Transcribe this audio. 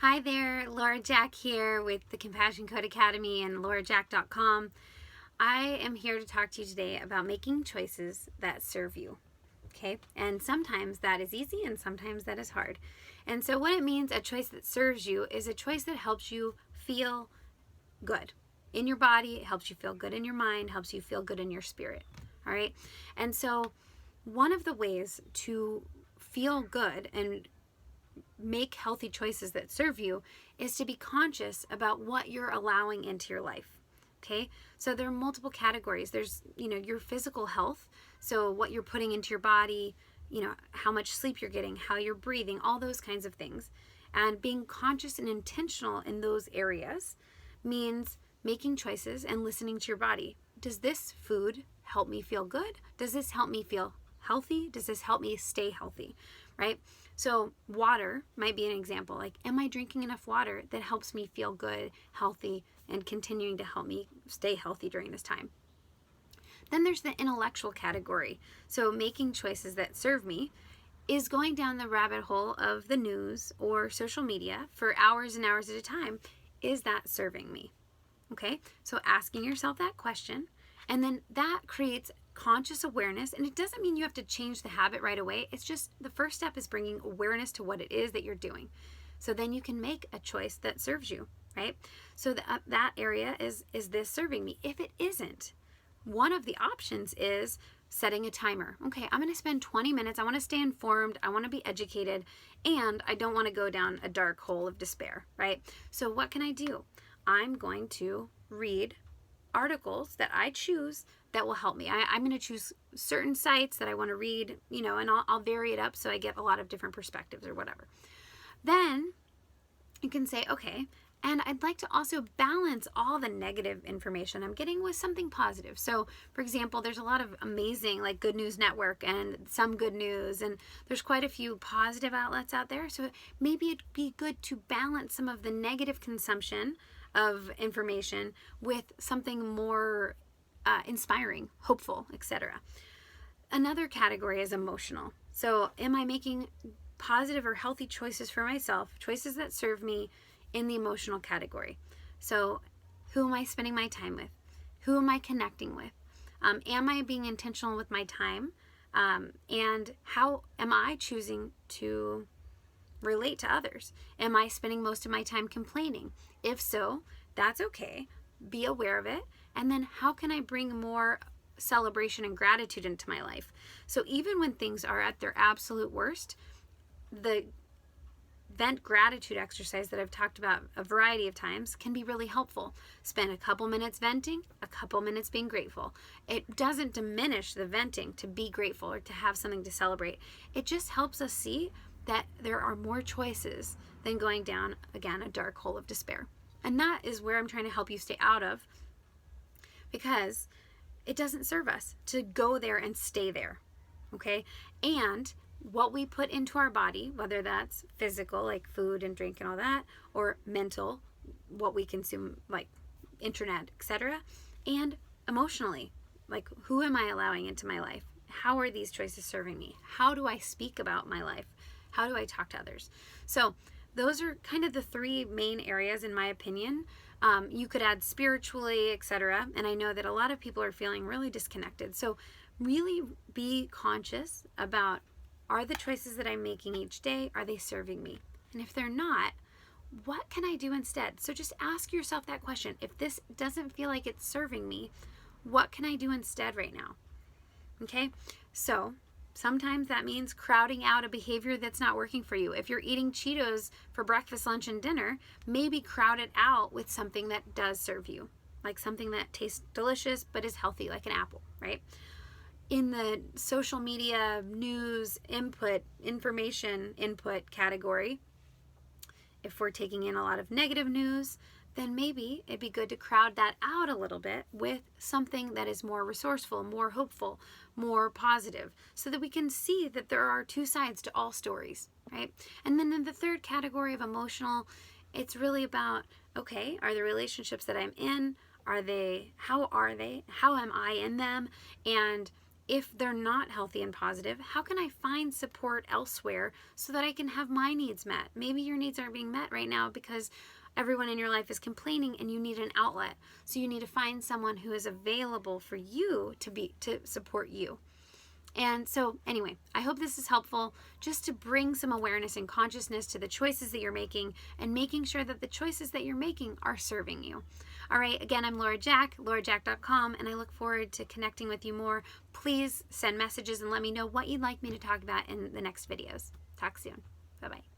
Hi there, Laura Jack here with the Compassion Code Academy and laurajack.com. I am here to talk to you today about making choices that serve you. Okay? And sometimes that is easy and sometimes that is hard. And so what it means, a choice that serves you, is a choice that helps you feel good in your body, it helps you feel good in your mind, helps you feel good in your spirit. All right? And so one of the ways to feel good and make healthy choices that serve you is to be conscious about what you're allowing into your life. Okay, so there are multiple categories. There's, your physical health, so what you're putting into your body, how much sleep you're getting, how you're breathing, all those kinds of things. And being conscious and intentional in those areas means making choices and listening to your body. Does this food help me feel good? Does this help me feel healthy? Does this help me stay healthy? Right? So water might be an example. Like, am I drinking enough water that helps me feel good, healthy, and continuing to help me stay healthy during this time? Then there's the intellectual category. So making choices that serve me is going down the rabbit hole of the news or social media for hours and hours at a time. Is that serving me? Okay, so asking yourself that question, and then that creates conscious awareness. And it doesn't mean you have to change the habit right away. It's just the first step is bringing awareness to what it is that you're doing. So then you can make a choice that serves you, right? So that area is this serving me? If it isn't, one of the options is setting a timer. Okay, I'm going to spend 20 minutes. I want to stay informed. I want to be educated, and I don't want to go down a dark hole of despair, right? So what can I do? I'm going to read articles that I choose that will help me. I'm going to choose certain sites that I want to read, and I'll vary it up so I get a lot of different perspectives or whatever. Then you can say, okay, and I'd like to also balance all the negative information I'm getting with something positive. So, for example, there's a lot of amazing, like Good News Network and Some Good News, and there's quite a few positive outlets out there. So maybe it'd be good to balance some of the negative consumption of information with something more inspiring, hopeful, etc. Another category is emotional. So am I making positive or healthy choices for myself, choices that serve me in the emotional category? So who am I spending my time with? Who am I connecting with? Am I being intentional with my time? And how am I choosing to relate to others? Am I spending most of my time complaining? If so, that's okay. Be aware of it. And then how can I bring more celebration and gratitude into my life? So even when things are at their absolute worst, the vent gratitude exercise that I've talked about a variety of times can be really helpful. Spend a couple minutes venting, a couple minutes being grateful. It doesn't diminish the venting to be grateful or to have something to celebrate. It just helps us see that there are more choices than going down, again, a dark hole of despair. And that is where I'm trying to help you stay out of, because it doesn't serve us to go there and stay there, okay? And what we put into our body, whether that's physical, like food and drink and all that, or mental, what we consume, like internet, etc., and emotionally, like who am I allowing into my life? How are these choices serving me? How do I speak about my life? How do I talk to others? So those are kind of the three main areas, in my opinion. You could add spiritually, etc. And I know that a lot of people are feeling really disconnected. So really be conscious about, are the choices that I'm making each day, are they serving me? And if they're not, what can I do instead? So just ask yourself that question. If this doesn't feel like it's serving me, what can I do instead right now? Okay, so sometimes that means crowding out a behavior that's not working for you. If you're eating Cheetos for breakfast, lunch, and dinner, maybe crowd it out with something that does serve you, like something that tastes delicious but is healthy, like an apple, right? In the social media, news, information input category, if we're taking in a lot of negative news, then maybe it'd be good to crowd that out a little bit with something that is more resourceful, more hopeful, more positive, so that we can see that there are two sides to all stories, right? And then in the third category of emotional, it's really about, okay, are the relationships that I'm in, how am I in them? And if they're not healthy and positive, how can I find support elsewhere so that I can have my needs met? Maybe your needs aren't being met right now because everyone in your life is complaining and you need an outlet. So you need to find someone who is available for you to support you. And so anyway, I hope this is helpful just to bring some awareness and consciousness to the choices that you're making and making sure that the choices that you're making are serving you. All right, again, I'm Laura Jack, laurajack.com, and I look forward to connecting with you more. Please send messages and let me know what you'd like me to talk about in the next videos. Talk soon. Bye-bye.